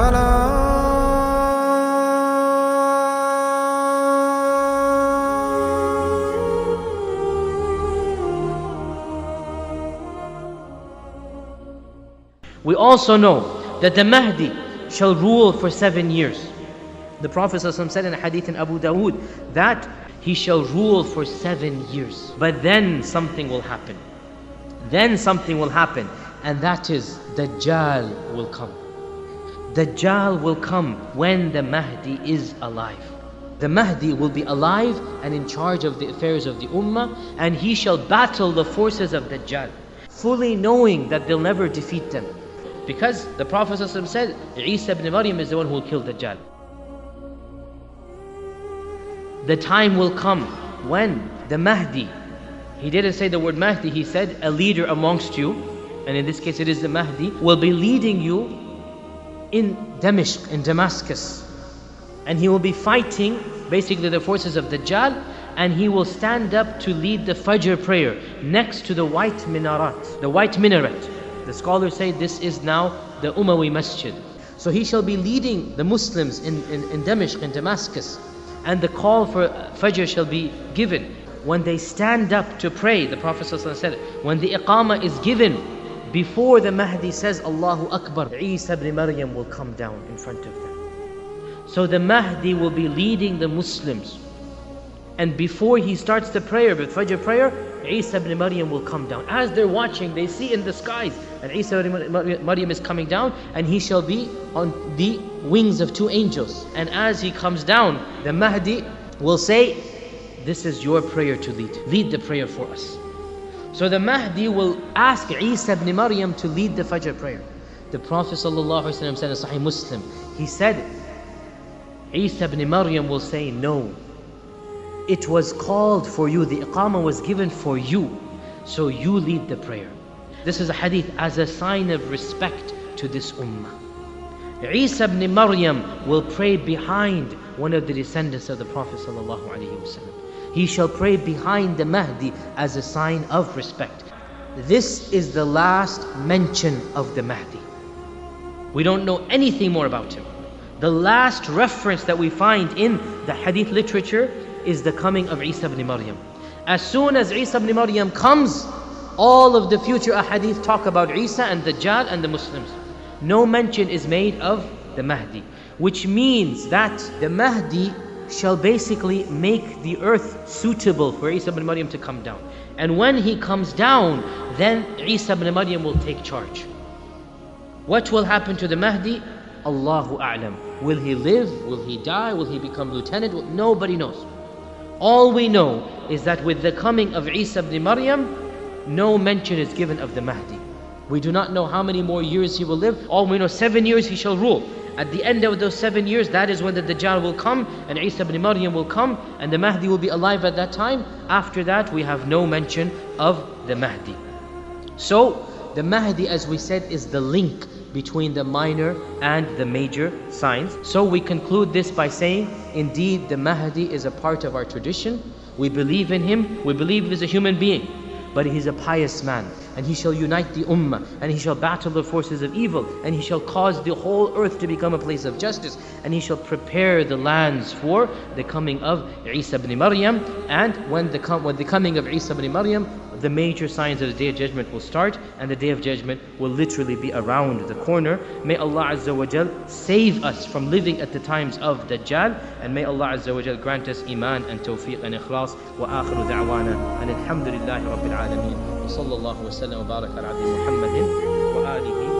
الفلاح. We also know that the Mahdi shall rule for 7 years. The Prophet ﷺ said in a hadith in Abu Dawood that he shall rule for 7 years. But then something will happen. Then something will happen, and that is Dajjal will come. Dajjal will come when the Mahdi is alive. The Mahdi will be alive and in charge of the affairs of the Ummah, and he shall battle the forces of Dajjal, fully knowing that they'll never defeat them. Because the Prophet ﷺ said, Isa ibn Maryam is the one who will kill Dajjal. The time will come when the Mahdi, he didn't say the word Mahdi, he said a leader amongst you, and in this case it is the Mahdi, will be leading you in Damascus, in Damascus. And he will be fighting basically the forces of Dajjal, and he will stand up to lead the Fajr prayer next to the white minaret. The white minaret. The scholars say this is now the Umayyad Masjid. So he shall be leading the Muslims in Damascus, in Damascus, and the call for Fajr shall be given. When they stand up to pray, the Prophet ﷺ said, when the Iqamah is given, before the Mahdi says Allahu Akbar, Isa ibn Maryam will come down in front of them. So the Mahdi will be leading the Muslims. And before he starts the prayer, the Fajr prayer, Isa ibn Maryam will come down. As they're watching, they see in the skies, and Isa ibn Maryam is coming down, and he shall be on the wings of 2 angels. And as he comes down, the Mahdi will say, this is your prayer to lead. Lead the prayer for us. So the Mahdi will ask Isa ibn Maryam to lead the Fajr prayer. The Prophet ﷺ said in Sahih Muslim, he said, Isa ibn Maryam will say, no. It was called for you, the Iqamah was given for you, so you lead the prayer. This is a hadith as a sign of respect to this ummah. Isa ibn Maryam will pray behind one of the descendants of the Prophet ﷺ. He shall pray behind the Mahdi as a sign of respect. This is the last mention of the Mahdi. We don't know anything more about him. The last reference that we find in the hadith literature is the coming of Isa ibn Maryam. As soon as Isa ibn Maryam comes, all of the future ahadith talk about Isa and Dajjal and the Muslims. No mention is made of the Mahdi, which means that the Mahdi shall basically make the earth suitable for Isa ibn Maryam to come down. And when he comes down, then Isa ibn Maryam will take charge. What will happen to the Mahdi? Allahu A'lam. Will he live? Will he die? Will he become lieutenant? Nobody knows. All we know is that with the coming of Isa ibn Maryam, no mention is given of the Mahdi. We do not know how many more years he will live. All we know, 7 years he shall rule. At the end of those 7 years, that is when the Dajjal will come, and Isa ibn Maryam will come, and the Mahdi will be alive at that time. After that, we have no mention of the Mahdi. So, the Mahdi, as we said, is the link between the minor and the major signs. So we conclude this by saying, indeed, the Mahdi is a part of our tradition. We believe in him. We believe he is a human being, but he is a pious man, and he shall unite the ummah, and he shall battle the forces of evil, and he shall cause the whole earth to become a place of justice, and he shall prepare the lands for the coming of Isa ibn Maryam. And when the coming of Isa ibn Maryam, the major signs of the Day of Judgment will start, and the Day of Judgment will literally be around the corner. May Allah Azza wa Jal save us from living at the times of Dajjal, and may Allah Azza wa Jal grant us iman and tawfiq and ikhlas. Wa akhiru da'wana and alhamdulillahi rabbil alameen. Wa sallallahu wa sallam wa baraka ala abdi Muhammadin wa alihi